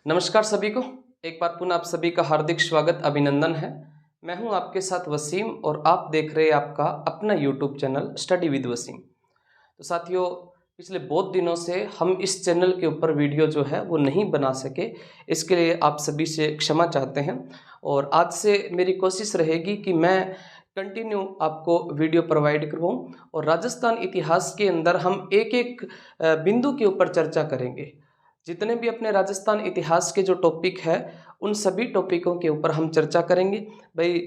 नमस्कार सभी को। एक बार पुनः आप सभी का हार्दिक स्वागत अभिनंदन है। मैं हूं आपके साथ वसीम और आप देख रहे हैं आपका अपना YouTube channel study with Waseem. तो साथियों, पिछले बहुत दिनों से हम इस चैनल के ऊपर वीडियो जो है वो नहीं बना सके, इसके लिए आप सभी से क्षमा चाहते हैं। और आज से मेरी कोशिश रहेगी कि मैं कंटिन्यू आपको वीडियो प्रोवाइड करूँ और राजस्थान इतिहास के अंदर हम एक एक बिंदु के ऊपर चर्चा करेंगे। जितने भी अपने राजस्थान इतिहास के जो टॉपिक है उन सभी टॉपिकों के ऊपर हम चर्चा करेंगे। भाई,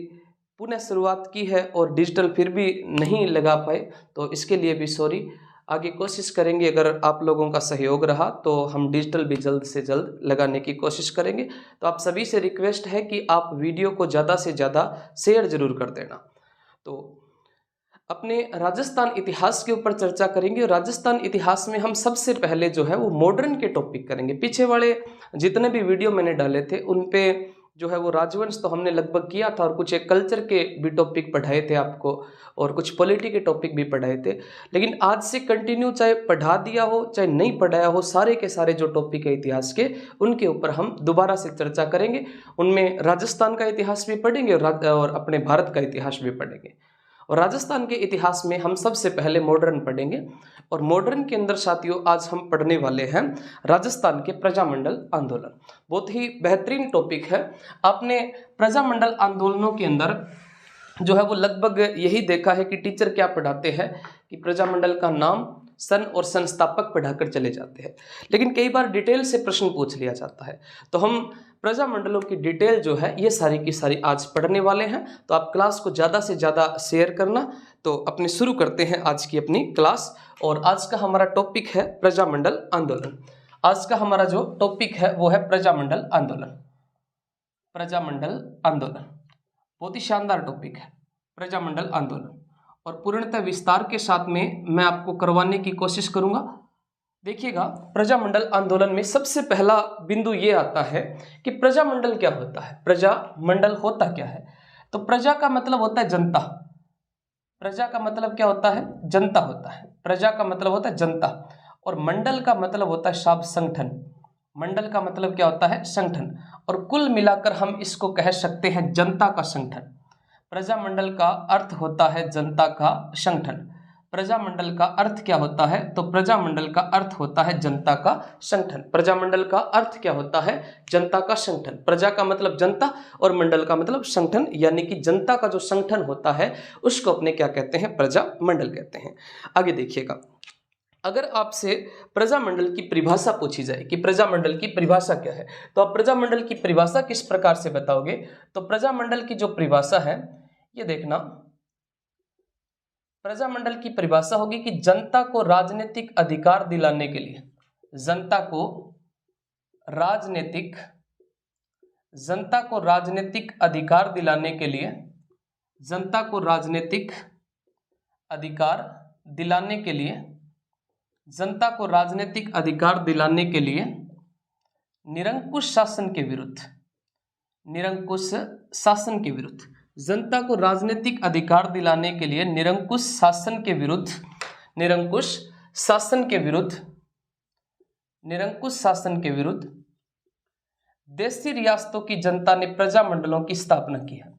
पुनः शुरुआत की है और डिजिटल फिर भी नहीं लगा पाए, तो इसके लिए भी सॉरी। आगे कोशिश करेंगे, अगर आप लोगों का सहयोग रहा तो हम डिजिटल भी जल्द से जल्द लगाने की कोशिश करेंगे। तो आप सभी से रिक्वेस्ट है कि आप वीडियो को ज़्यादा से ज़्यादा शेयर जरूर कर देना। तो अपने राजस्थान इतिहास के ऊपर चर्चा करेंगे और राजस्थान इतिहास में हम सबसे पहले जो है वो मॉडर्न के टॉपिक करेंगे। पीछे वाले जितने भी वीडियो मैंने डाले थे उन पे जो है वो राजवंश तो हमने लगभग किया था और कुछ एक कल्चर के भी टॉपिक पढ़ाए थे आपको और कुछ पॉलिटी के टॉपिक भी पढ़ाए थे। लेकिन आज से कंटिन्यू चाहे पढ़ा दिया हो चाहे नहीं पढ़ाया हो, सारे के सारे जो टॉपिक है इतिहास के उनके ऊपर हम दोबारा से चर्चा करेंगे। उनमें राजस्थान का इतिहास भी पढ़ेंगे और अपने भारत का इतिहास भी पढ़ेंगे। और राजस्थान के इतिहास में हम सबसे पहले मॉडर्न पढ़ेंगे और मॉडर्न के अंदर साथियों आज हम पढ़ने वाले हैं राजस्थान के प्रजामंडल आंदोलन। बहुत ही बेहतरीन टॉपिक है। आपने प्रजामंडल आंदोलनों के अंदर जो है वो लगभग यही देखा है कि टीचर क्या पढ़ाते हैं कि प्रजामंडल का नाम, सन और संस्थापक पढ़ाकर चले जाते हैं, लेकिन कई बार डिटेल से प्रश्न पूछ लिया जाता है। तो हम प्रजामंडलों की डिटेल जो है ये सारी की सारी आज पढ़ने वाले हैं। तो आप क्लास को ज़्यादा से ज़्यादा शेयर करना। तो अपने शुरू करते हैं आज की अपनी क्लास। और आज का हमारा टॉपिक है प्रजामंडल आंदोलन। आज का हमारा जो टॉपिक है वो है प्रजामंडल आंदोलन। प्रजामंडल आंदोलन बहुत ही शानदार टॉपिक है, प्रजामंडल आंदोलन, और पूर्णतः विस्तार के साथ में मैं आपको करवाने की कोशिश करूंगा। देखिएगा, प्रजामंडल आंदोलन में सबसे पहला बिंदु ये आता है कि प्रजामंडल क्या होता है। प्रजामंडल होता क्या है? तो प्रजा का मतलब होता है जनता। प्रजा का मतलब क्या होता है? जनता होता है। प्रजा का मतलब होता है जनता और मंडल का मतलब होता है शाब्द संगठन। मंडल का मतलब क्या होता है? संगठन। और कुल मिलाकर हम इसको कह सकते हैं जनता का संगठन। प्रजामंडल का अर्थ होता है जनता का संगठन। प्रजामंडल का अर्थ क्या होता है? तो प्रजामंडल का अर्थ होता है जनता का संगठन। प्रजामंडल का अर्थ क्या होता है? जनता का संगठन। प्रजा का मतलब जनता और मंडल का मतलब संगठन, यानी कि जनता का जो संगठन होता है उसको अपने क्या कहते हैं? प्रजामंडल कहते हैं। आगे देखिएगा, अगर आपसे प्रजामंडल की परिभाषा पूछी जाए कि प्रजामंडल की परिभाषा क्या है, तो आप प्रजामंडल की परिभाषा किस प्रकार से बताओगे? तो प्रजामंडल की जो परिभाषा है ये देखना, प्रजामंडल की परिभाषा होगी कि जनता को राजनीतिक अधिकार दिलाने के लिए, जनता को राजनीतिक अधिकार दिलाने के लिए, जनता को राजनीतिक अधिकार दिलाने के लिए, जनता को राजनीतिक अधिकार दिलाने के लिए निरंकुश शासन के विरुद्ध, निरंकुश शासन के विरुद्ध, जनता को राजनीतिक अधिकार दिलाने के लिए निरंकुश शासन के विरुद्ध, निरंकुश शासन के विरुद्ध, निरंकुश शासन के विरुद्ध देशी रियासतों की जनता ने प्रजामंडलों की स्थापना की है।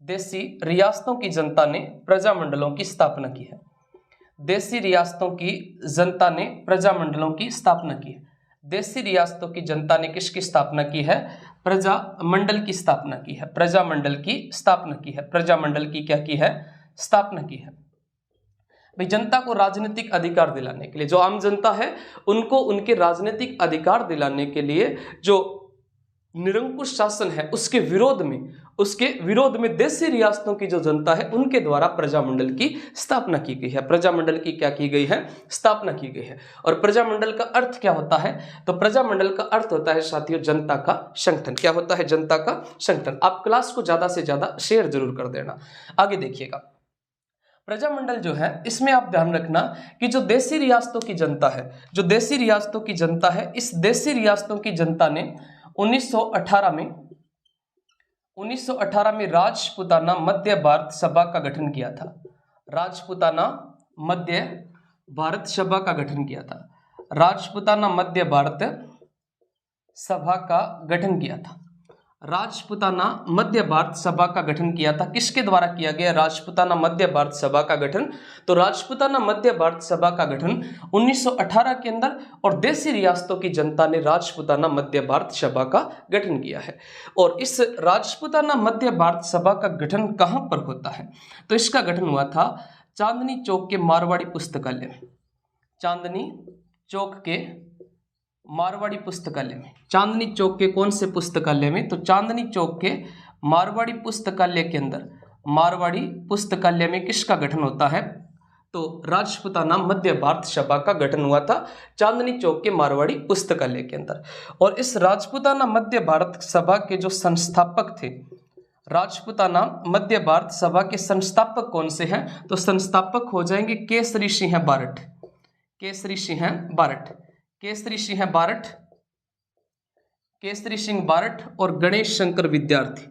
देशी रियासतों की जनता ने प्रजामंडलों की स्थापना की है। देशी रियासतों की जनता ने प्रजामंडलों की स्थापना की है। देशी रियासतों की जनता ने किसकी स्थापना की है? प्रजामंडल की स्थापना की है। प्रजामंडल की स्थापना की है। प्रजामंडल की क्या की है? स्थापना की है। भाई, जनता को राजनीतिक अधिकार दिलाने के लिए, जो आम जनता है उनको उनके राजनीतिक अधिकार दिलाने के लिए जो निरंकुश शासन है उसके विरोध में देशी रियासतों की जो जनता है उनके द्वारा प्रजामंडल की स्थापना की गई है। प्रजामंडल की क्या की गई है? स्थापना की गई है। और प्रजामंडल का अर्थ क्या होता है? तो प्रजामंडल का अर्थ होता है साथियों जनता का संगठन। क्या होता है? जनता का संगठन। आप क्लास को ज्यादा से ज्यादा शेयर जरूर कर देना। आगे देखिएगा, प्रजामंडल जो है इसमें आप ध्यान रखना कि जो देशी रियासतों की जनता है, जो देशी रियासतों की जनता है, इस देशी रियासतों की जनता ने 1918 में राजपूताना मध्य भारत सभा का गठन किया था। राजपूताना मध्य भारत सभा का गठन किया था। राजपूताना मध्य भारत सभा का गठन किया था? राजपूताना मध्य भारत सभा का गठन किया था। किसके द्वारा किया गया राजपूताना मध्य भारत सभा का गठन? तो राजपूताना मध्य भारत सभा का गठन 1918 के अंदर और देशी रियासतों की जनता ने राजपूताना मध्य भारत सभा का गठन किया है। और इस राजपूताना मध्य भारत सभा का गठन कहाँ पर होता है? तो इसका गठन हुआ था चांदनी चौक के मारवाड़ी पुस्तकालय में। चांदनी चौक के मारवाड़ी पुस्तकालय में। चांदनी चौक के कौन से पुस्तकालय में? तो चांदनी चौक के मारवाड़ी पुस्तकालय के अंदर, मारवाड़ी पुस्तकालय में किसका गठन होता है? तो राजपूताना मध्य भारत सभा का गठन हुआ था चांदनी चौक के मारवाड़ी पुस्तकालय के अंदर। और इस राजपूताना मध्य भारत सभा के जो संस्थापक थे, राजपूताना मध्य भारत सभा के संस्थापक कौन से हैं? तो संस्थापक हो जाएंगे केसरी सिंह बारठ। केसरी सिंह बारठ, केसरी सिंह बारठ, केसरी सिंह बारठ और गणेश शंकर विद्यार्थी।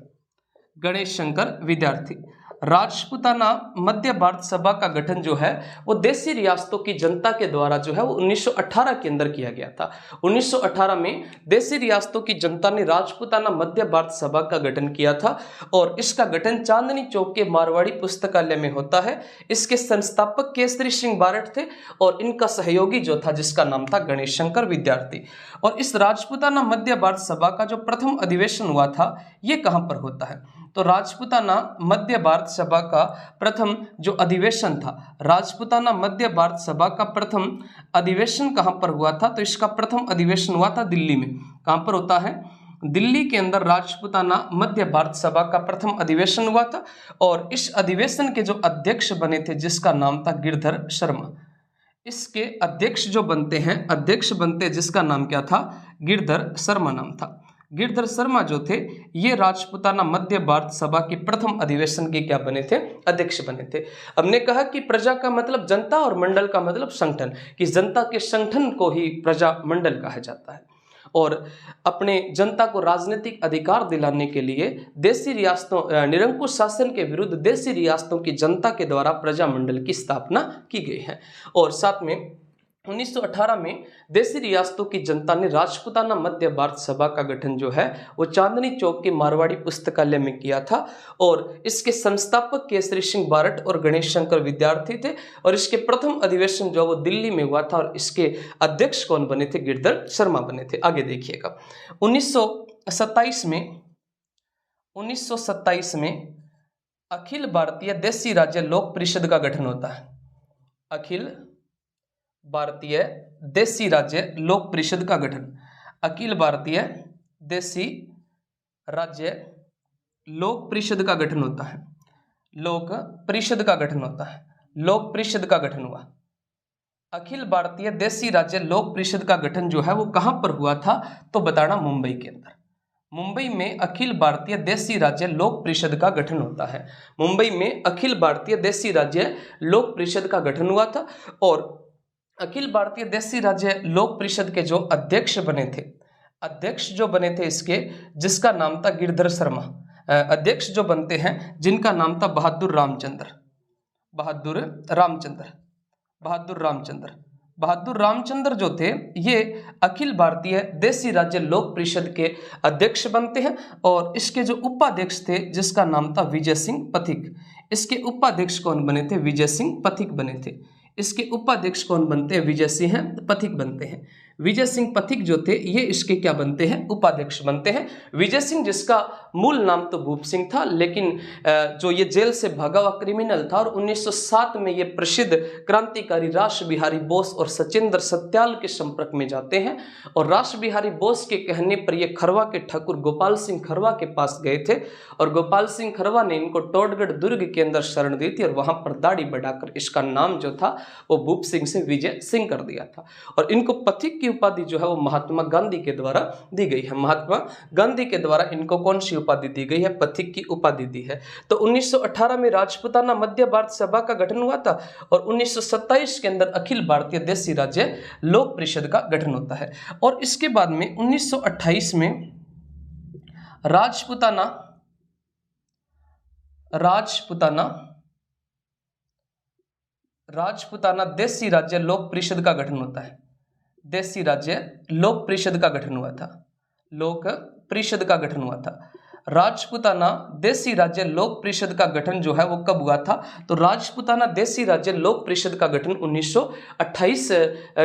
गणेश शंकर विद्यार्थी। राजपूताना मध्य भारत सभा का गठन जो है वो देशी रियासतों की जनता के द्वारा जो है वो 1918 के अंदर किया गया था। 1918 में देशी रियासतों की जनता ने राजपूताना मध्य भारत सभा का गठन किया था और इसका गठन चांदनी चौक के मारवाड़ी पुस्तकालय में होता है। इसके संस्थापक केसरी सिंह बारठ थे और इनका सहयोगी जो था जिसका नाम था गणेश शंकर विद्यार्थी। और इस राजपूताना मध्य भारत सभा का जो प्रथम अधिवेशन हुआ था ये कहाँ पर होता है? तो राजपूताना मध्य भारत सभा का प्रथम जो अधिवेशन था, राजपूताना मध्य भारत सभा का प्रथम अधिवेशन कहाँ पर हुआ था? तो इसका प्रथम अधिवेशन हुआ था दिल्ली में। कहाँ पर होता है? दिल्ली के अंदर राजपूताना मध्य भारत सभा का प्रथम अधिवेशन हुआ था और इस अधिवेशन के जो अध्यक्ष बने थे जिसका नाम था गिरधर शर्मा। इसके अध्यक्ष जो बनते हैं, अध्यक्ष बनते जिसका नाम क्या था? गिरधर शर्मा नाम था। गिरधर शर्मा जो थे ये राजपूताना मध्य भारत सभा के प्रथम अधिवेशन के क्या बने थे? अध्यक्ष बने थे। हमने कहा कि प्रजा का मतलब जनता और मंडल का मतलब संगठन, कि जनता के संगठन को ही प्रजा मंडल कहा जाता है। और अपने जनता को राजनीतिक अधिकार दिलाने के लिए देशी रियासतों, निरंकुश शासन के विरुद्ध देशी रियासतों की जनता के द्वारा प्रजामंडल की स्थापना की गई है। और साथ में 1918 में देशी रियासतों की जनता ने राजपूताना मध्य भारत सभा का गठन जो है वो चांदनी चौक के मारवाड़ी पुस्तकालय में किया था और इसके संस्थापक केसरी सिंह बारठ और गणेश शंकर विद्यार्थी थे और इसके प्रथम अधिवेशन जो वो दिल्ली में हुआ था और इसके अध्यक्ष कौन बने थे? गिरधर शर्मा बने थे। आगे देखिएगा 1927 में अखिल भारतीय देशी राज्य लोक परिषद का गठन होता है। अखिल भारतीय देशी राज्य लोक परिषद का गठन, अखिल भारतीय देशी राज्य लोक परिषद का गठन होता है। लोक परिषद का गठन होता है। लोक परिषद का गठन हुआ। अखिल भारतीय देशी राज्य लोक परिषद का गठन जो है वो कहां पर हुआ था? तो बताना मुंबई के अंदर। मुंबई में अखिल भारतीय देशी राज्य लोक परिषद का गठन होता है। मुंबई में अखिल भारतीय देशी राज्य लोक परिषद का गठन हुआ था और अखिल भारतीय देशी राज्य लोक परिषद के जो अध्यक्ष बने थे, अध्यक्ष जो बने थे इसके जिसका नाम था गिरधर शर्मा, अध्यक्ष जो बनते हैं जिनका नाम था बहादुर रामचंद्र। बहादुर रामचंद्र जो थे ये अखिल भारतीय देशी राज्य लोक परिषद के अध्यक्ष बनते हैं और इसके जो उपाध्यक्ष थे जिसका नाम था विजय सिंह पथिक। इसके उपाध्यक्ष कौन बने थे? विजय सिंह पथिक बने थे। इसके उपाध्यक्ष कौन बनते हैं? विजय सिंह पथिक बनते हैं। विजय सिंह पथिक जो थे ये इसके क्या बनते हैं? उपाध्यक्ष बनते हैं। विजय सिंह जिसका मूल नाम तो भूप सिंह था लेकिन जो ये जेल से भागा हुआ क्रिमिनल था और 1907 में ये प्रसिद्ध क्रांतिकारी रास बिहारी बोस और सचिंद्र सत्याल के संपर्क में जाते हैं और रास बिहारी बोस के कहने पर ये खरवा के ठाकुर गोपाल सिंह खरवा के पास गए थे और गोपाल सिंह खरवा ने इनको टोडगढ़ दुर्ग के अंदर शरण दी थी और वहां पर दाढ़ी बढ़ाकर इसका नाम जो था वो भूप सिंह से विजय सिंह कर दिया था और इनको पथिक की उपाधि जो है वो महात्मा गांधी के द्वारा दी गई है। महात्मा गांधी के द्वारा इनको कौन सी उपाधि दी गई है? पथिक की उपाधि दी है। तो 1918 में राजपूताना मध्य भारत सभा का गठन हुआ था और 1927 के अंदर अखिल भारतीय देशी राज्य लोक परिषद का गठन होता है और इसके बाद में 1928 में राजपूताना देशी राज्य लोक परिषद का गठन होता है। देशी राज्य लोक परिषद का गठन हुआ था। लोक परिषद का गठन हुआ था। राजपूताना देशी राज्य लोक परिषद का गठन जो है वो कब हुआ था? तो राजपूताना देशी राज्य लोक परिषद का गठन 1928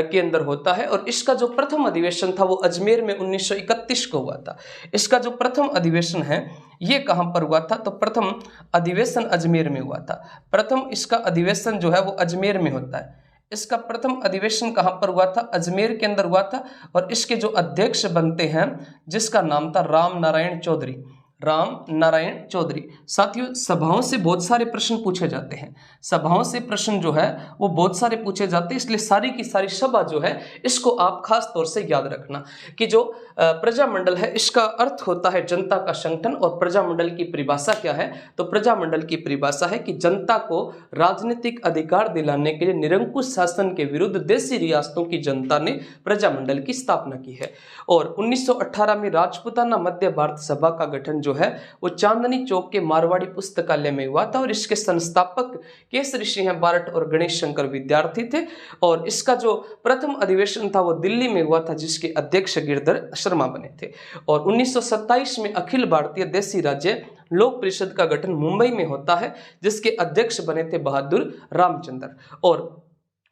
के अंदर होता है और इसका जो प्रथम अधिवेशन था वो अजमेर में 1931 को हुआ था। इसका जो प्रथम अधिवेशन है ये कहाँ पर हुआ था? तो प्रथम अधिवेशन अजमेर में हुआ था। प्रथम इसका अधिवेशन जो है वो अजमेर में होता है। इसका प्रथम अधिवेशन कहाँ पर हुआ था? अजमेर के अंदर हुआ था और इसके जो अध्यक्ष बनते हैं जिसका नाम था राम नारायण चौधरी। राम नारायण चौधरी। साथियों, सभाओं से बहुत सारे प्रश्न पूछे जाते हैं। सभाओं से प्रश्न जो है वो बहुत सारे पूछे जाते हैं, इसलिए सारी की सारी सभा जो है इसको आप खास तौर से याद रखना कि जो प्रजामंडल है इसका अर्थ होता है जनता का संगठन। और प्रजामंडल की परिभाषा क्या है? तो प्रजामंडल की परिभाषा है कि जनता को राजनीतिक अधिकार दिलाने के लिए निरंकुश शासन के विरुद्ध देशी रियासतों की जनता ने प्रजामंडल की स्थापना की है। और 1918 में राजपूताना मध्य भारत सभा का गठन जो है वो चांदनी चौक के मारवाड़ी पुस्तकालय में हुआ था और इसके संस्थापक केसरी सिंह बारट और गणेश शंकर विद्यार्थी थे। और इसका जो प्रथम अधिवेशन था वो दिल्ली में हुआ था जिसके अध्यक्ष गिरधर शर्मा बने थे। और 1927 में अखिल भारतीय देशी राज्य लोक परिषद का गठन मुंबई में होता है जिसके अध्यक्ष बने थे बहादुर रामचंद्र। और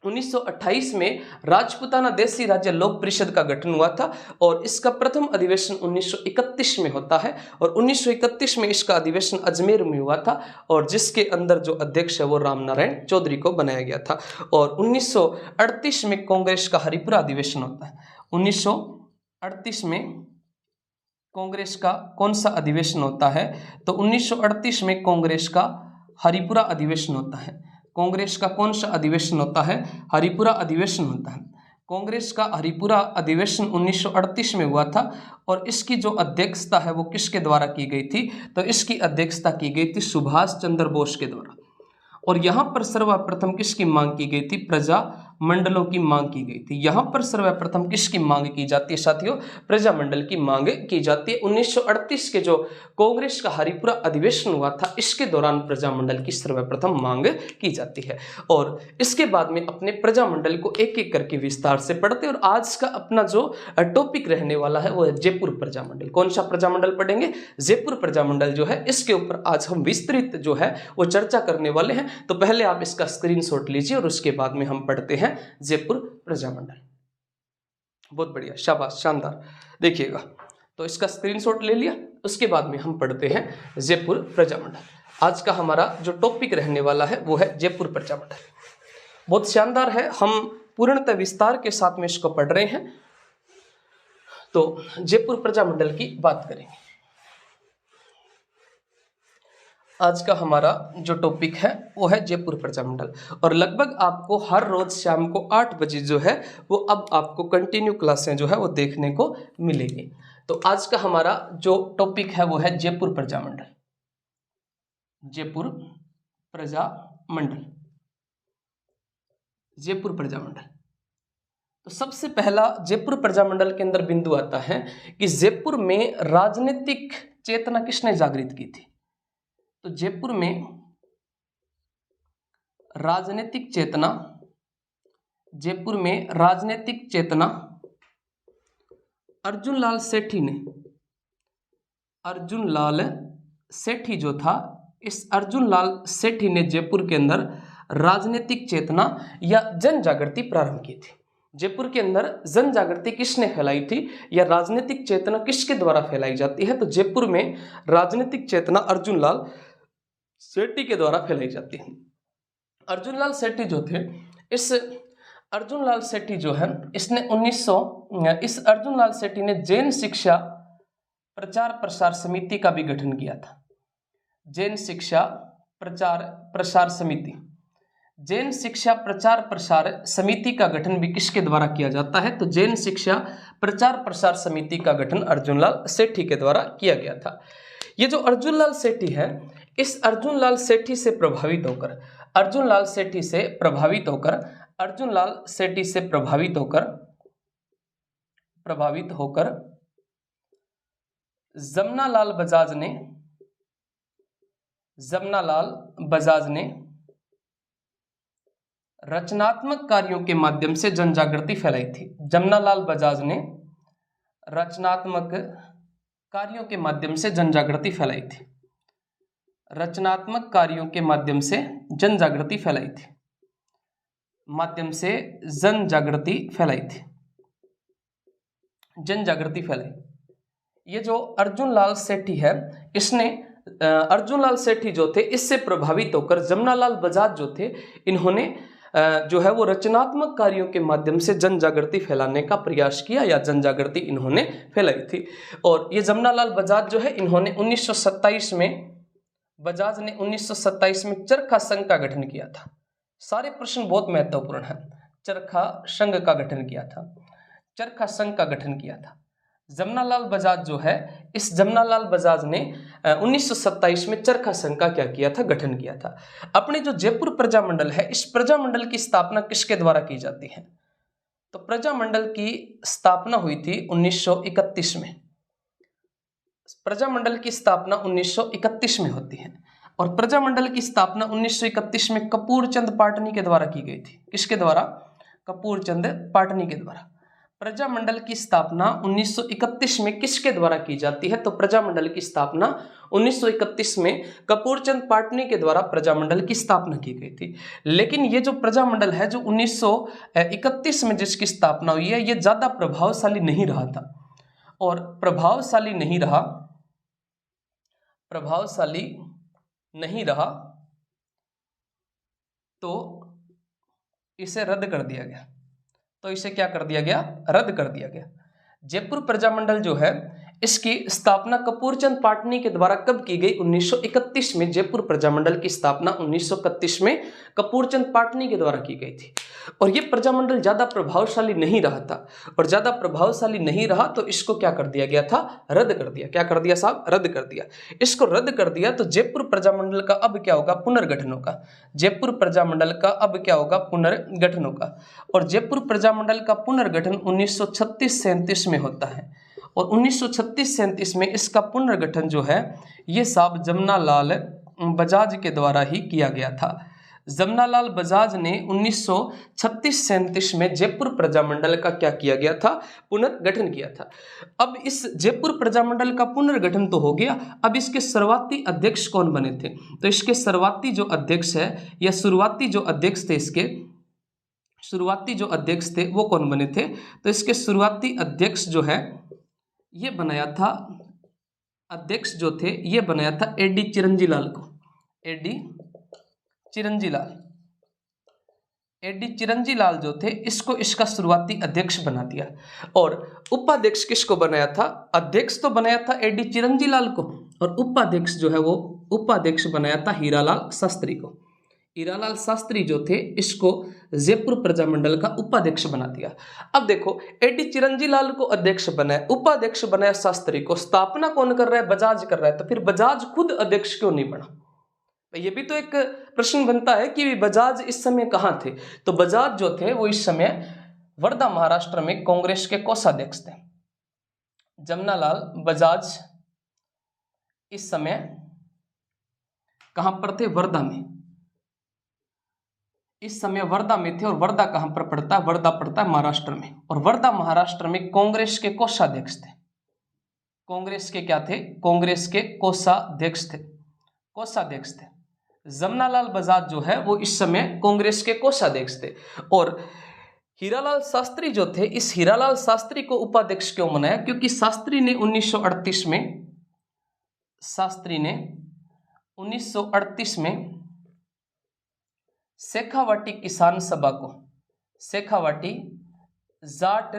1928 में राजपूताना देशी राज्य लोक परिषद का गठन हुआ था और इसका प्रथम अधिवेशन 1931 में होता है और 1931 में इसका अधिवेशन अजमेर में हुआ था और जिसके अंदर जो अध्यक्ष है वो राम नारायण चौधरी को बनाया गया था। और 1938 में कांग्रेस का हरिपुरा अधिवेशन होता है। 1938 में कांग्रेस का कौन सा अधिवेशन होता है? तो 1938 में कांग्रेस का हरिपुरा अधिवेशन होता है। कांग्रेस का कौन सा अधिवेशन होता है? हरिपुरा अधिवेशन होता है। कांग्रेस का हरिपुरा अधिवेशन 1938 में हुआ था और इसकी जो अध्यक्षता है वो किसके द्वारा की गई थी? तो इसकी अध्यक्षता की गई थी सुभाष चंद्र बोस के द्वारा। और यहाँ पर सर्वप्रथम किसकी मांग की गई थी? प्रजा मंडलों की मांग की गई थी। यहाँ पर सर्वप्रथम किसकी मांग की जाती है साथियों? प्रजामंडल की मांग की जाती है। 1938 के जो कांग्रेस का हरिपुरा अधिवेशन हुआ था इसके दौरान प्रजामंडल की सर्वप्रथम मांग की जाती है। और इसके बाद में अपने प्रजामंडल को एक एक करके विस्तार से पढ़ते हैं और आज का अपना जो टॉपिक रहने वाला है वो है जयपुर प्रजामंडल। कौन सा प्रजामंडल पढ़ेंगे? जयपुर प्रजामंडल जो है इसके ऊपर आज हम विस्तृत जो है वो चर्चा करने वाले हैं। तो पहले आप इसका स्क्रीनशॉट लीजिए और उसके बाद में हम पढ़ते हैं जयपुर प्रजामंडल। बहुत बढ़िया, शाबाश, शानदार। देखिएगा, तो इसका स्क्रीनशॉट ले लिया, उसके बाद में हम पढ़ते हैं जयपुर प्रजामंडल। आज का हमारा जो टॉपिक रहने वाला है वो है जयपुर प्रजामंडल। बहुत शानदार है, हम पूर्णतः विस्तार के साथ में इसको पढ़ रहे हैं। तो जयपुर प्रजामंडल की बात करेंगे। आज का हमारा जो टॉपिक है वो है जयपुर प्रजामंडल और लगभग आपको हर रोज शाम को 8 बजे जो है वो अब आपको कंटिन्यू क्लासें जो है वो देखने को मिलेगी। तो आज का हमारा जो टॉपिक है वो है जयपुर प्रजामंडल। जयपुर प्रजामंडल, जयपुर प्रजामंडल। तो सबसे पहला जयपुर प्रजामंडल के अंदर बिंदु आता है कि जयपुर में राजनीतिक चेतना किसने जागृत की थी? तो जयपुर में राजनीतिक चेतना, जयपुर में राजनीतिक चेतना अर्जुन लाल सेठी ने, अर्जुन लाल सेठी जो था, इस अर्जुन लाल सेठी ने जयपुर के अंदर राजनीतिक चेतना या जन जागृति प्रारंभ की थी। जयपुर के अंदर जन जागृति किसने फैलाई थी या राजनीतिक चेतना किसके द्वारा फैलाई जाती है? तो जयपुर में राजनीतिक चेतना अर्जुन लाल सेठी के द्वारा फैलाई जाती है। अर्जुन लाल सेठी जो थे, इस अर्जुन लाल सेठी जो है इसने इस अर्जुन लाल सेठी ने जैन शिक्षा प्रचार प्रसार समिति का भी गठन किया था। जैन शिक्षा प्रचार प्रसार समिति, जैन शिक्षा प्रचार प्रसार समिति का गठन भी किसके द्वारा किया जाता है? तो जैन शिक्षा प्रचार प्रसार समिति का गठन अर्जुन लाल सेठी के द्वारा किया गया था। ये जो अर्जुन लाल सेठी है, इस अर्जुन लाल सेठी से प्रभावित होकर, अर्जुन लाल सेठी से प्रभावित होकर, अर्जुन लाल सेठी से प्रभावित होकर जमनालाल बजाज ने रचनात्मक कार्यों के माध्यम से जन जागृति फैलाई थी। जमनालाल बजाज ने रचनात्मक कार्यों के माध्यम से जन जागृति फैलाई थी। रचनात्मक कार्यों के माध्यम से जन जागृति फैलाई थी। माध्यम से जन जागृति फैलाई थी। जन जागृति फैलाई। ये जो अर्जुन लाल सेठी है, इसने अर्जुन लाल सेठी जो थे, इससे प्रभावित होकर जमनालाल बजाज जो थे, इन्होंने जो है वो रचनात्मक कार्यों के माध्यम से जन जागृति फैलाने का प्रयास किया या जन जागृति इन्होंने फैलाई थी। और ये जमनालाल बजाज जो है, इन्होंने 1927 में, बजाज ने 1927 में चरखा संघ का गठन किया था। सारे प्रश्न बहुत महत्वपूर्ण हैं। चरखा संघ का गठन किया था, चरखा संघ का गठन किया था। जमनालाल बजाज जो है, इस जमनालाल बजाज ने 1927 में चरखा संघ का क्या किया था, गठन किया था। अपने जो जयपुर प्रजामंडल है, इस प्रजामंडल की स्थापना किसके द्वारा की जाती है? तो प्रजामंडल की स्थापना हुई थी 1931 में। प्रजामंडल की स्थापना 1931 में होती है और प्रजामंडल की स्थापना 1931 में कपूर चंद पाटनी के द्वारा की गई थी। किसके द्वारा? कपूर चंद पाटनी के द्वारा। प्रजामंडल की स्थापना 1931 में किसके द्वारा की जाती है? तो प्रजामंडल की स्थापना 1931 में कपूरचंद पाटनी के द्वारा प्रजामंडल की स्थापना की गई थी। लेकिन ये जो प्रजामंडल है, जो 1931 में जिसकी स्थापना हुई है, ये ज्यादा प्रभावशाली नहीं रहा था। और प्रभावशाली नहीं रहा तो इसे रद्द कर दिया गया। तो इसे क्या कर दिया गया? रद्द कर दिया गया। जयपुर प्रजामंडल जो है, इसकी स्थापना कपूरचंद पाटनी के द्वारा कब की गई? 1931 में। जयपुर प्रजामंडल की स्थापना 1931 में कपूरचंद पाटनी के द्वारा की गई थी। और ये प्रजामंडल ज्यादा प्रभावशाली नहीं रहा था, और ज्यादा प्रभावशाली नहीं रहा तो इसको क्या कर दिया गया था? रद्द कर दिया। क्या कर दिया साहब? रद्द कर दिया। इसको रद्द कर दिया तो जयपुर प्रजामंडल का अब क्या होगा? पुनर्गठन होगा। जयपुर प्रजामंडल का अब क्या होगा? पुनर्गठन होगा। और जयपुर प्रजामंडल का पुनर्गठन 1936-37 में होता है। और 1936-37 में इसका पुनर्गठन जो है, ये साहब जमनालाल बजाज के द्वारा ही किया गया था। जमनालाल बजाज ने 1936-37 में जयपुर प्रजामंडल का क्या किया गया था? पुनर्गठन किया था। अब इस जयपुर प्रजामंडल का पुनर्गठन तो हो गया, अब इसके शुरुआती अध्यक्ष कौन बने थे? तो इसके शुरुआती जो अध्यक्ष है, या शुरुआती जो अध्यक्ष थे, इसके शुरुआती जो अध्यक्ष थे वो कौन बने थे? तो इसके शुरुआती अध्यक्ष जो है, ये बनाया था, अध्यक्ष जो थे ये बनाया था एडी चिरंजीलाल को। एडी चिरंजीलाल जो थे, इसको इसका शुरुआती अध्यक्ष बना दिया। और उपाध्यक्ष किसको बनाया था? अध्यक्ष तो बनाया था एडी चिरंजीलाल को, और उपाध्यक्ष जो है वो उपाध्यक्ष बनाया था हीरालाल शास्त्री को। हीरालाल शास्त्री जो थे, इसको जयपुर प्रजामंडल का उपाध्यक्ष बना दिया। अब देखो, एडी चिरंजीलाल को अध्यक्ष बनाया, उपाध्यक्ष बनाया शास्त्री को। स्थापना कौन कर रहा है? बजाज कर रहा है। तो फिर बजाज खुद अध्यक्ष क्यों नहीं बना? ये भी तो एक प्रश्न बनता है कि बजाज इस समय कहां थे? तो बजाज जो थे वो इस समय वर्धा महाराष्ट्र में कांग्रेस के कोषाध्यक्ष थे। जमनालाल बजाज इस समय कहां पर थे? वर्धा में। इस समय वर्धा में थे। और वर्धा कहां पर पड़ता है? वर्धा पड़ता है महाराष्ट्र में। और वर्धा महाराष्ट्र में कांग्रेस के कोषाध्यक्ष थे। कांग्रेस के क्या थे? कांग्रेस के कोषाध्यक्ष थे। जमनालाल बजाज जो है वो इस समय कांग्रेस के कोषाध्यक्ष थे। और हीरालाल शास्त्री जो थे, इस हीरालाल शास्त्री को उपाध्यक्ष क्यों बनाया? क्योंकि शास्त्री ने 1938 में शेखावाटी किसान सभा को, शेखावाटी जाट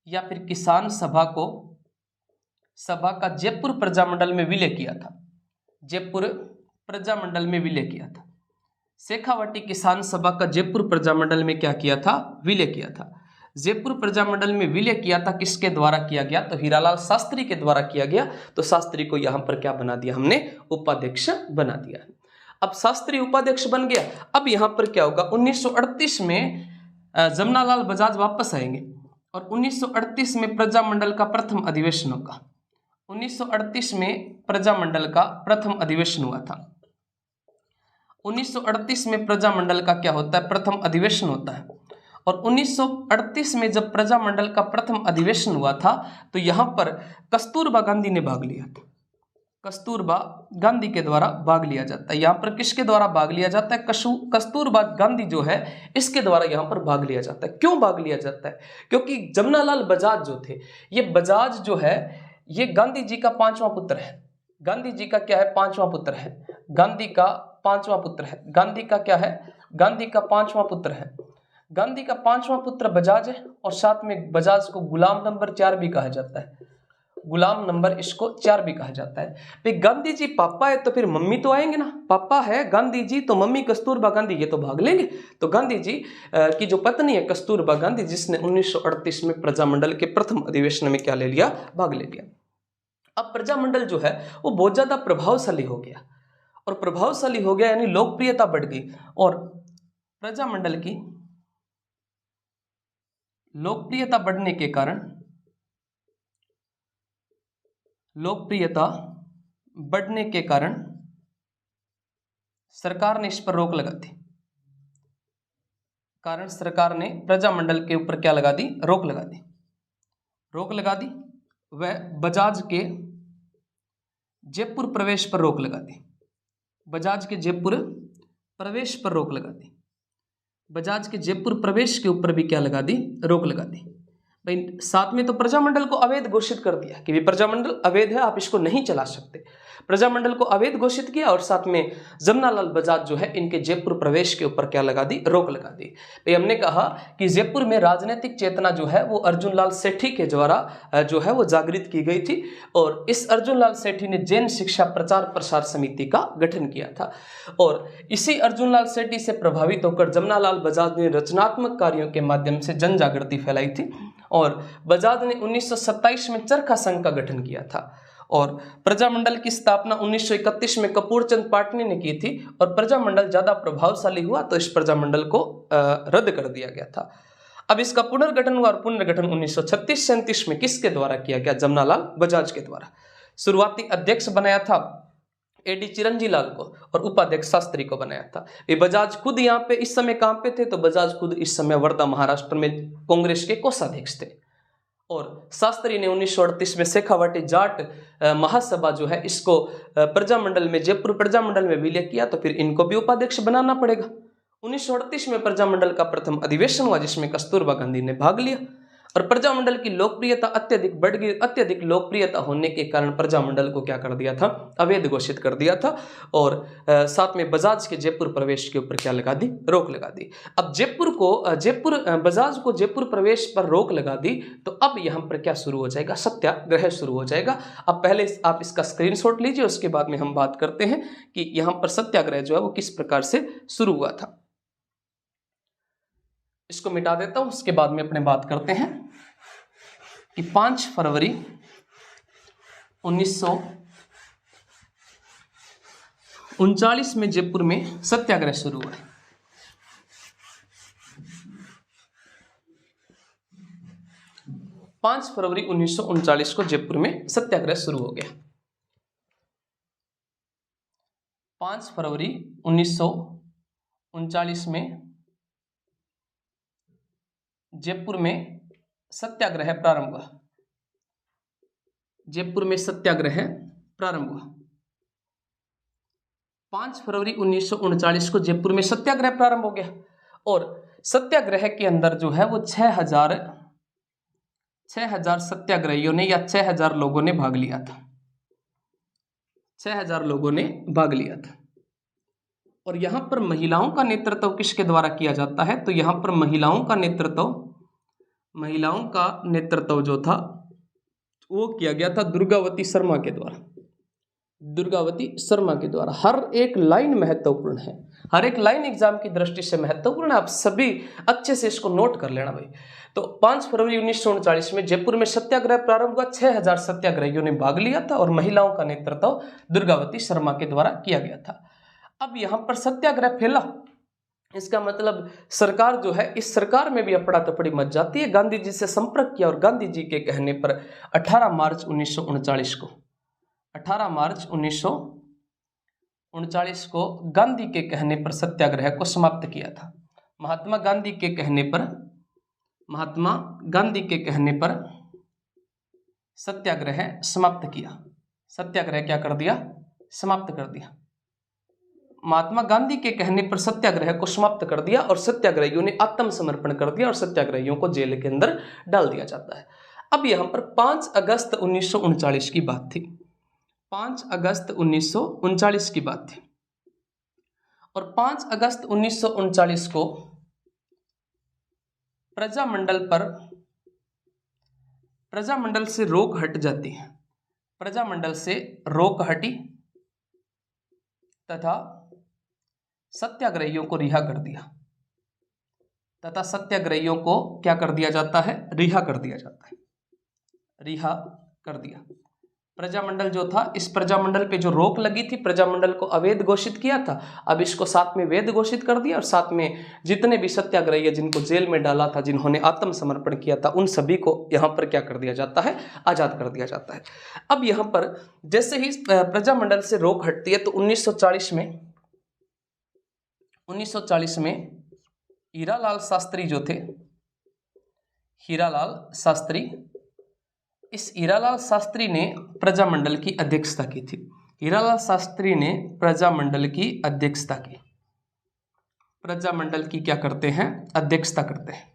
या फिर किसान सभा का जयपुर प्रजामंडल में विलय किया था। जयपुर प्रजामंडल में विलय किया था। शेखावाटी किसान सभा का जयपुर प्रजामंडल में क्या किया था? विलय किया था। जयपुर प्रजामंडल में विलय किया था। किसके द्वारा किया गया? तो हीरालाल शास्त्री के द्वारा किया गया। तो शास्त्री को यहां पर क्या बना दिया? हमने उपाध्यक्ष बना दिया। अब शास्त्री उपाध्यक्ष बन गया। अब यहां पर क्या होगा? 1938 में जमनालाल बजाज वापस आएंगे और 1938 में प्रजामंडल का प्रथम अधिवेशन होगा। 1938 में प्रजामंडल का प्रथम अधिवेशन हुआ था। 1938 में प्रजामंडल का क्या होता है? प्रथम अधिवेशन होता है। और 1938 में जब प्रजामंडल का प्रथम अधिवेशन हुआ था तो यहाँ पर कस्तूरबा गांधी ने भाग लिया था। कस्तूरबा गांधी के द्वारा भाग लिया जाता है। यहाँ पर किसके द्वारा भाग लिया जाता है? कस्तूरबा गांधी जो है इसके द्वारा यहाँ पर भाग लिया जाता है। क्यों भाग लिया जाता है? क्योंकि जमनालाल बजाज जो थे, ये बजाज जो है ये गांधी जी का 5वां पुत्र है। गांधी जी का क्या है? 5वां पुत्र है। गांधी का 5वां पुत्र है। गांधी का क्या है? गांधी का 5वां पुत्र है। गांधी का 5वां पुत्र बजाज है और साथ में बजाज को गुलाम नंबर 4 भी कहा जाता है। गुलाम नंबर इसको 4 भी कहा जाता है। भाई गांधी जी पापा है तो फिर मम्मी तो आएंगे ना। पापा है गांधी जी तो मम्मी कस्तूरबा गांधी, ये तो भाग लेंगे। तो गांधी जी की जो पत्नी है कस्तूरबा गांधी, जिसने 1938 में प्रजामंडल के प्रथम अधिवेशन में क्या ले लिया? भाग ले लिया। अब प्रजामंडल जो है वो बहुत ज्यादा प्रभावशाली हो गया, और प्रभावशाली हो गया यानी लोकप्रियता बढ़ गई, और प्रजामंडल की लोकप्रियता बढ़ने के कारण सरकार ने इस पर रोक लगा दी। सरकार ने प्रजामंडल के ऊपर क्या लगा दी? रोक लगा दी। वह बजाज के जयपुर प्रवेश पर रोक लगा दी। बजाज के जयपुर प्रवेश पर रोक लगा दी। बजाज के जयपुर प्रवेश के ऊपर भी क्या लगा दी? रोक लगा दी। भाई साथ में तो प्रजामंडल को अवैध घोषित कर दिया कि प्रजामंडल अवैध है, आप इसको नहीं चला सकते। प्रजामंडल को अवैध घोषित किया और साथ में जमनालाल बजाज जो है इनके जयपुर प्रवेश के ऊपर क्या लगा दी? रोक लगा दी। भाई हमने कहा कि जयपुर में राजनीतिक चेतना जो है वो अर्जुन लाल सेठी के द्वारा जो है वो जागृत की गई थी, और इस अर्जुन लाल सेठी ने जैन शिक्षा प्रचार प्रसार समिति का गठन किया था, और इसी अर्जुन लाल सेठी से प्रभावित होकर जमनालाल बजाज ने रचनात्मक कार्यों के माध्यम से जन जागृति फैलाई थी, और बजाज ने 1927 में चरखा संघ का गठन किया था, और प्रजामंडल की स्थापना 1931 में कपूरचंद पाटनी ने की थी, और प्रजामंडल ज्यादा प्रभावशाली हुआ तो इस प्रजामंडल को रद्द कर दिया गया था। अब इसका पुनर्गठन हुआ, और पुनर्गठन 1936-37 में किसके द्वारा किया गया? जमनालाल बजाज के द्वारा। शुरुआती अध्यक्ष बनाया था एडी चिरंजी लाल को, और उपाध्यक्ष शास्त्री को बनाया था। ये बजाज खुद यहाँ पे इस समय कहाँ पे थे? तो बजाज खुद इस समय वर्धा महाराष्ट्र में कांग्रेस के कोषाध्यक्ष थे, और शास्त्री ने 1938 में शेखावाटी जाट महासभा जो है इसको प्रजामंडल में, जयपुर प्रजामंडल में विलय किया, तो फिर इनको भी उपाध्यक्ष बनाना पड़ेगा। 1938 में प्रजामंडल का प्रथम अधिवेशन हुआ जिसमें कस्तूरबा गांधी ने भाग लिया, और प्रजामंडल की लोकप्रियता अत्यधिक बढ़ गई। अत्यधिक लोकप्रियता होने के कारण प्रजामंडल को क्या कर दिया था? अवैध घोषित कर दिया था, और साथ में बजाज के जयपुर प्रवेश के ऊपर क्या लगा दी? रोक लगा दी। अब बजाज को जयपुर प्रवेश पर रोक लगा दी, तो अब यहाँ पर क्या शुरू हो जाएगा? सत्याग्रह शुरू हो जाएगा। अब पहले आप इसका स्क्रीनशॉट लीजिए, उसके बाद में हम बात करते हैं कि यहाँ पर सत्याग्रह जो है वो किस प्रकार से शुरू हुआ था। इसको मिटा देता हूं, उसके बाद में अपने बात करते हैं कि 5 फरवरी 1939 में जयपुर में सत्याग्रह शुरू हुआ। 5 फरवरी 1939 को जयपुर में सत्याग्रह शुरू हो गया। 5 फरवरी 1939 में जयपुर में सत्याग्रह प्रारंभ हुआ। जयपुर में सत्याग्रह प्रारंभ हुआ। 5 फरवरी 1939 को जयपुर में सत्याग्रह प्रारंभ हो गया, और सत्याग्रह के अंदर जो है वो 6000 सत्याग्रहियों ने या 6000 लोगों ने भाग लिया था। 6000 लोगों ने भाग लिया था। और यहां पर महिलाओं का नेतृत्व किसके द्वारा किया जाता है? तो यहां पर महिलाओं का नेतृत्व जो था वो किया गया था दुर्गावती शर्मा के द्वारा। दुर्गावती शर्मा के द्वारा। हर एक लाइन महत्वपूर्ण है, हर एक लाइन एग्जाम की दृष्टि से महत्वपूर्ण है। आप सभी अच्छे से इसको नोट कर लेना भाई। तो 5 फरवरी 1939 में जयपुर में सत्याग्रह प्रारंभ हुआ। 6000 सत्याग्रहियों ने भाग लिया था, और महिलाओं का नेतृत्व दुर्गावती शर्मा के द्वारा किया गया था। अब यहाँ पर सत्याग्रह फैला, इसका मतलब सरकार जो है, इस सरकार में भी अफड़ा तफड़ी मच जाती है। गांधी जी से संपर्क किया, और गांधी जी के कहने पर 18 मार्च 1939 को गांधी के कहने पर सत्याग्रह को समाप्त किया था। महात्मा गांधी के कहने पर महात्मा गांधी के कहने पर सत्याग्रह समाप्त किया। सत्याग्रह क्या कर दिया? समाप्त कर दिया। महात्मा गांधी के कहने पर सत्याग्रह को समाप्त कर दिया और सत्याग्रहियों ने आत्मसमर्पण कर दिया और सत्याग्रहियों को जेल के अंदर डाल दिया जाता है। अब यहां पर 5 अगस्त 1939 की बात थी। 5 अगस्त 1939 की बात थी और 5 अगस्त 1939 को प्रजामंडल से रोक हट जाती है। प्रजामंडल से रोक हटी तथा सत्याग्रहियों को रिहा कर दिया। तथा सत्याग्रहियों को क्या कर दिया जाता है? रिहा कर दिया जाता है। रिहा कर दिया। प्रजामंडल जो था, इस प्रजामंडल पे जो रोक लगी थी, प्रजामंडल को अवैध घोषित किया था, अब इसको साथ में वैध घोषित कर दिया और साथ में जितने भी सत्याग्रही जिनको जेल में डाला था, जिन्होंने आत्मसमर्पण किया था, उन सभी को यहाँ पर क्या कर दिया जाता है? आजाद कर दिया जाता है। अब यहाँ पर जैसे ही प्रजामंडल से रोक हटती है तो 1940 में हीरालाल शास्त्री जो थे, हीरालाल शास्त्री, इस हीरालाल शास्त्री ने प्रजामंडल की अध्यक्षता की थी। हीरालाल शास्त्री ने प्रजामंडल की अध्यक्षता की। प्रजामंडल की क्या करते हैं? अध्यक्षता करते हैं।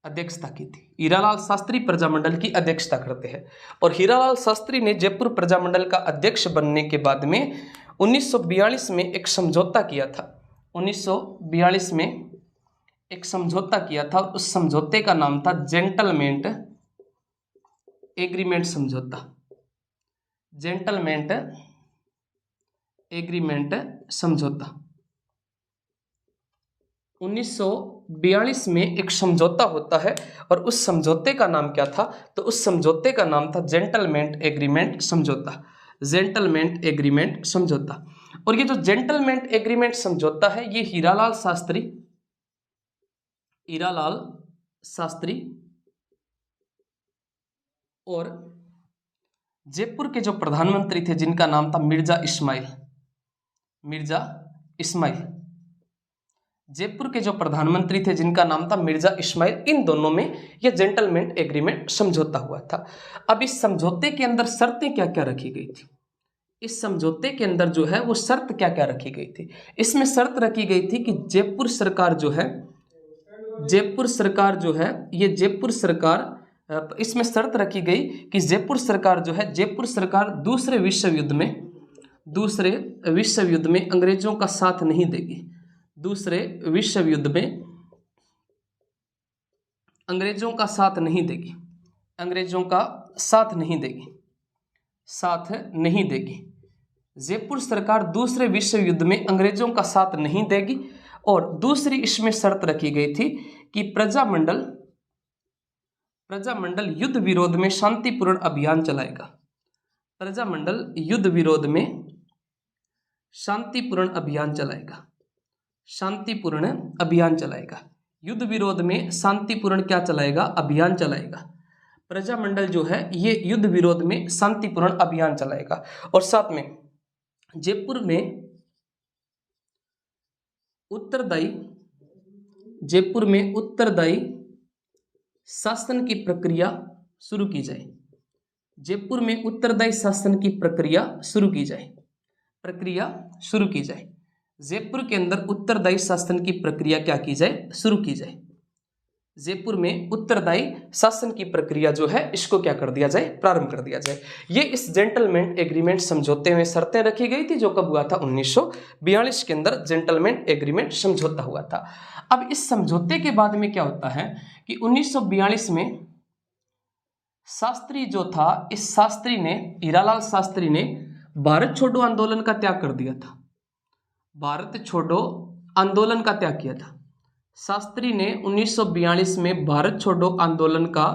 अध्यक्षता की थी। हीरालाल शास्त्री प्रजामंडल की अध्यक्षता करते हैं और हीरालाल शास्त्री ने जयपुर प्रजामंडल का अध्यक्ष बनने के बाद में 1942 में एक समझौता किया था। 1942 में एक समझौता किया था और उस समझौते का नाम था जेंटलमैन एग्रीमेंट समझौता। जेंटलमैन एग्रीमेंट समझौता 1942 में एक समझौता होता है और उस समझौते का नाम क्या था? तो उस समझौते का नाम था जेंटलमैन एग्रीमेंट समझौता। जेंटलमैन एग्रीमेंट समझौता। और ये जो जेंटलमैन एग्रीमेंट समझौता है, ये हीरालाल शास्त्री और जयपुर के जो प्रधानमंत्री थे, जिनका नाम था मिर्जा इस्माइल, जयपुर के जो प्रधानमंत्री थे जिनका नाम था मिर्जा इस्माइल, इन दोनों में यह जेंटलमैन एग्रीमेंट समझौता हुआ था। अब इस समझौते के अंदर शर्तें क्या क्या रखी गई थी? इस समझौते के अंदर जो है वो शर्त क्या क्या रखी गई थी? इसमें शर्त रखी गई थी कि जयपुर सरकार जो है, इसमें शर्त रखी गई कि जयपुर सरकार दूसरे विश्व युद्ध में अंग्रेजों का साथ नहीं देगी। दूसरे विश्व युद्ध में अंग्रेजों का साथ नहीं देगी। जयपुर सरकार दूसरे विश्व युद्ध में अंग्रेजों का साथ नहीं देगी। और दूसरी इसमें शर्त रखी गई थी कि प्रजामंडल युद्ध विरोध में शांतिपूर्ण अभियान चलाएगा। प्रजामंडल युद्ध विरोध में शांतिपूर्ण अभियान चलाएगा। युद्ध विरोध में शांतिपूर्ण क्या चलाएगा? अभियान चलाएगा। प्रजामंडल जो है ये युद्ध विरोध में शांतिपूर्ण अभियान चलाएगा। और साथ में जयपुर में उत्तरदायी शासन की प्रक्रिया शुरू की जाए। जयपुर में उत्तरदायी शासन की प्रक्रिया शुरू की जाए। जयपुर के अंदर उत्तरदायी शासन की प्रक्रिया क्या की जाए? शुरू की जाए। जयपुर में उत्तरदायी शासन की प्रक्रिया जो है इसको क्या कर दिया जाए? प्रारंभ कर दिया जाए। ये इस जेंटलमैन एग्रीमेंट समझौते में शर्तें रखी गई थी, जो कब हुआ था? 1942 के अंदर जेंटलमैन एग्रीमेंट समझौता हुआ था। अब इस समझौते के बाद में क्या होता है कि 1942 में शास्त्री जो था, इस हीरालाल शास्त्री ने भारत छोड़ो आंदोलन का त्याग कर दिया था। भारत छोड़ो आंदोलन का त्याग किया था। शास्त्री ने 1942 में भारत छोड़ो आंदोलन का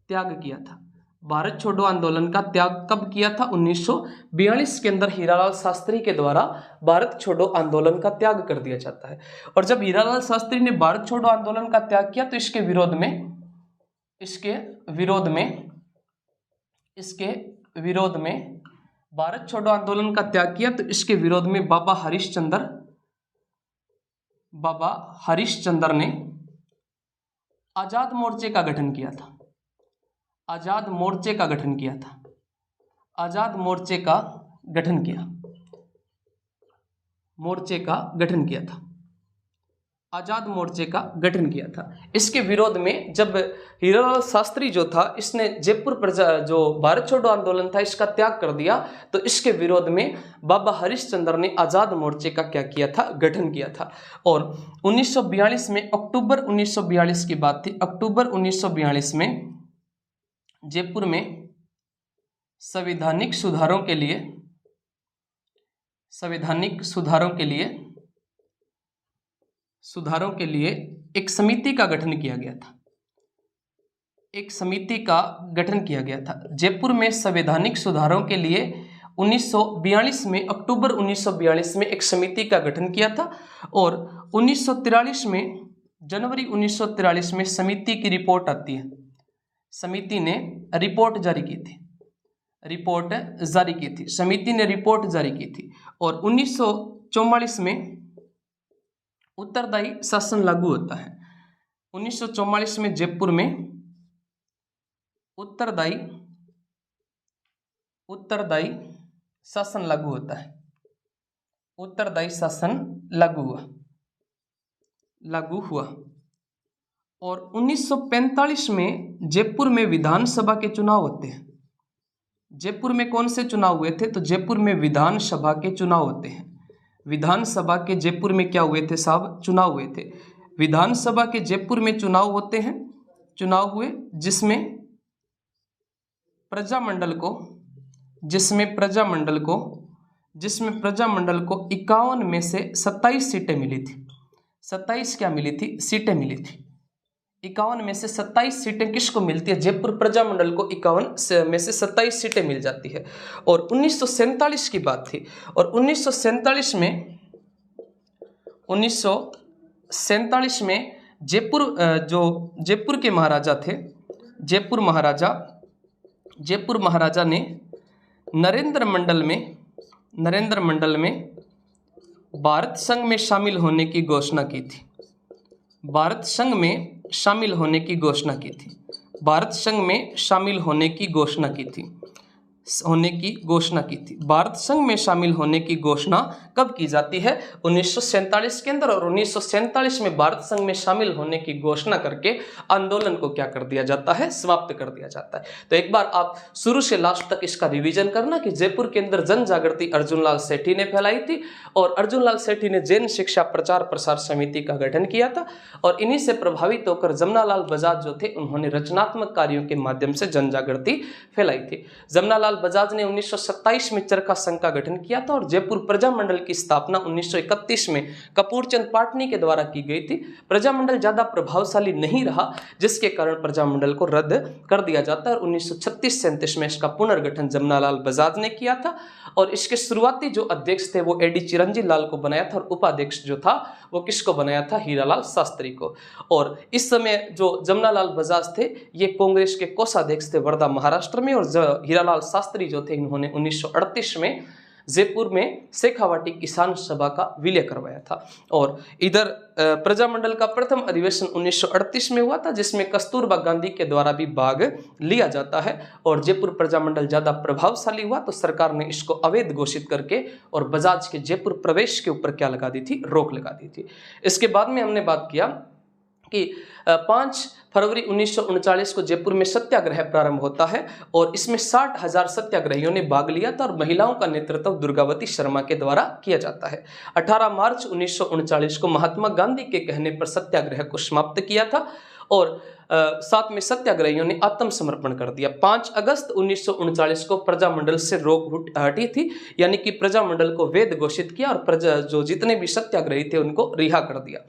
त्याग किया था। भारत छोड़ो आंदोलन का त्याग कब किया था? 1942 के अंदर हीरालाल शास्त्री के द्वारा भारत छोड़ो आंदोलन का त्याग कर दिया जाता है। और जब हीरालाल शास्त्री ने भारत छोड़ो आंदोलन का त्याग किया तो इसके विरोध में भारत छोड़ो आंदोलन का त्याग किया तो इसके विरोध में बाबा हरिश्चंद्र ने आजाद मोर्चे का गठन किया था। आजाद मोर्चे का गठन किया था। आजाद मोर्चे का गठन किया। मोर्चे का गठन किया था। आजाद मोर्चे का गठन किया था। इसके विरोध में जब हीरालाल शास्त्री जो था, इसने जयपुर प्रजा जो भारत छोड़ो आंदोलन था इसका त्याग कर दिया, तो इसके विरोध में बाबा हरिश्चंद्र ने आजाद मोर्चे का क्या किया था, गठन किया था। और 1942 में, अक्टूबर 1942 की बात थी, अक्टूबर 1942 में जयपुर में संवैधानिक सुधारों के लिए एक समिति का गठन किया गया था। एक समिति का गठन किया गया था। जयपुर में संवैधानिक सुधारों के लिए 1942 में, अक्टूबर 1942 में एक समिति का गठन किया था। और 1943 में, जनवरी 1943 में समिति की रिपोर्ट आती है। समिति ने रिपोर्ट जारी की थी। समिति ने रिपोर्ट जारी की थी। और 1944 में उत्तरदायी शासन लागू होता है। 1944 में जयपुर में उत्तरदायी शासन लागू होता है। उत्तरदायी शासन लागू हुआ। और 1945 में जयपुर में विधानसभा के चुनाव होते हैं। जयपुर में कौन से चुनाव हुए थे? तो जयपुर में विधानसभा के चुनाव होते हैं। विधानसभा के जयपुर में क्या हुए थे साहब? चुनाव हुए थे। विधानसभा के जयपुर में चुनाव होते हैं, चुनाव हुए जिसमें प्रजामंडल को 51 में से 27 सीटें मिली थी। 27 क्या मिली थी? सीटें मिली थी। 51 में से 27 सीटें किसको मिलती है? जयपुर प्रजामंडल को 51 में से 27 सीटें मिल जाती है। और 1947 की बात थी। और 1947 में जयपुर के महाराजा थे, जयपुर महाराजा ने नरेंद्र मंडल में भारत संघ में शामिल होने की घोषणा की थी। भारत संघ में शामिल होने की घोषणा की थी। भारत संघ में शामिल होने की घोषणा की थी। भारत संघ में शामिल होने की घोषणा कब की जाती है? 1947 के अंदर। और 1947 में भारत संघ में शामिल होने की घोषणा करके आंदोलन को क्या कर दिया जाता है? समाप्त कर दिया जाता है। तो एक बार आप शुरू से लास्ट तक इसका रिवीजन करना कि जयपुर के अंदर जन जागृति अर्जुनलाल सेठी ने फैलाई थी। और अर्जुनलाल सेठी ने जैन शिक्षा प्रचार प्रसार समिति का गठन किया था। और इन्हीं से प्रभावित होकर जमनालाल बजाज जो थे, उन्होंने रचनात्मक कार्यों के माध्यम से जन जागृति फैलाई थी। जमनालाल बजाज ने 1927 में चरखा संघ का गठन किया था। और जयपुर प्रजामंडल की स्थापना 1931 में कपूरचंद पाटनी के द्वारा की गई थी। प्रजामंडल ज्यादा प्रभावशाली नहीं रहा, जिसके कारण प्रजामंडल को रद्द कर दिया जाता है। 1936-37 में इसका पुनर्गठन जमनालाल बजाज ने किया था। और इसके शुरुआती जो अध्यक्ष थे वो एडी चिरंजीव लाल को बनाया था। और उपाध्यक्ष जो था वो किसको बनाया था? हीरालाल शास्त्री को। और इस समय जो जमनालाल बजाज थे ये कांग्रेस के कोषाध्यक्ष थे वर्धा महाराष्ट्र में। और हीरालाल शास्त्री जो थे, इन्होंने 1938 में जयपुर में शेखावाटी किसान सभा का विलय करवाया था। और इधर प्रजामंडल का प्रथम अधिवेशन 1938 में हुआ था, जिसमें कस्तूरबा गांधी के द्वारा भी भाग लिया जाता है। और जयपुर प्रजामंडल ज्यादा प्रभावशाली हुआ तो सरकार ने इसको अवैध घोषित करके और बजाज के जयपुर प्रवेश के ऊपर क्या लगा दी थी? रोक लगा दी थी। इसके बाद में हमने बात किया कि 5 फरवरी 1939 को जयपुर में सत्याग्रह प्रारंभ होता है। और इसमें 60,000 सत्याग्रहियों ने भाग लिया था। और महिलाओं का नेतृत्व दुर्गावती शर्मा के द्वारा किया जाता है। 18 मार्च 1939 को महात्मा गांधी के कहने पर सत्याग्रह को समाप्त किया था। और साथ में सत्याग्रहियों ने आत्मसमर्पण कर दिया। 5 अगस्त 1939 को प्रजामंडल से रोक हटी थी, यानी कि प्रजामंडल को वैध घोषित किया। और जो जितने भी सत्याग्रही थे उनको रिहा कर दिया।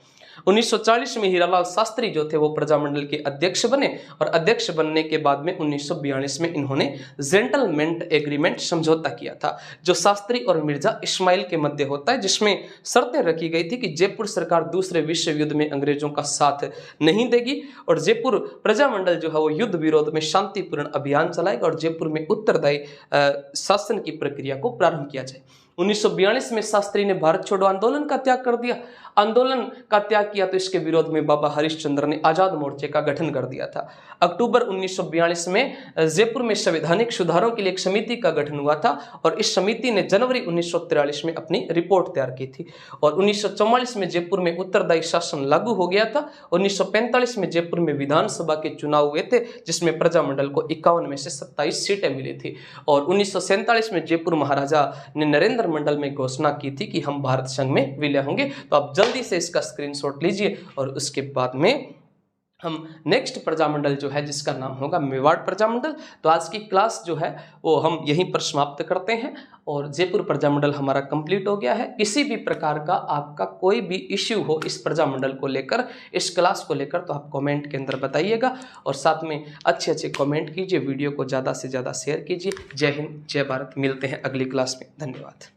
1940 में हीरालाल शास्त्री जो थे वो प्रजामंडल के अध्यक्ष बने। और अध्यक्ष बनने के बाद में 1942 में इन्होंने जेंटलमैन एग्रीमेंट समझौता किया था, जो शास्त्री और मिर्जा इस्माइल के मध्य होता है, जिसमें शर्तें रखी गई थी कि जयपुर सरकार दूसरे विश्व युद्ध में अंग्रेजों का साथ नहीं देगी। और जयपुर प्रजामंडल जो है वो युद्ध विरोध में शांतिपूर्ण अभियान चलाएगा। और जयपुर में उत्तरदायी शासन की प्रक्रिया को प्रारंभ किया जाए। 1942 में शास्त्री ने भारत छोड़ो आंदोलन का त्याग कर दिया। आंदोलन का त्याग किया तो इसके विरोध में बाबा हरिश्चंद्र ने आजाद मोर्चे का गठन कर दिया था। अक्टूबर 1942 में जयपुर में संवैधानिक सुधारों के लिए एक समिति का गठन हुआ था और इस समिति ने जनवरी 1943 में अपनी रिपोर्ट तैयार की थी और 1944 में जयपुर में उत्तरदायी शासन लागू हो गया था। 1945 में जयपुर में विधानसभा के चुनाव हुए थे जिसमें प्रजामंडल को 51 में से 27 सीटें मिली थी और 1947 में जयपुर महाराजा ने नरेंद्र मंडल में घोषणा की थी कि हम भारत संघ में विलय होंगे। तो आप जल्दी से इसका स्क्रीनशॉट लीजिए और उसके बाद में हम नेक्स्ट प्रजामंडल जो है जिसका नाम होगा मेवाड़ प्रजामंडल। तो आज की क्लास जो है वो हम यहीं पर समाप्त करते हैं और जयपुर प्रजामंडल हमारा कंप्लीट हो गया है। किसी भी प्रकार का आपका कोई भी इश्यू हो इस प्रजामंडल को लेकर, इस क्लास को लेकर, तो आप कमेंट के अंदर बताइएगा और साथ में अच्छे अच्छे कमेंट कीजिए, वीडियो को ज़्यादा से ज़्यादा शेयर कीजिए। जय हिंद, जय भारत। मिलते हैं अगली क्लास में। धन्यवाद।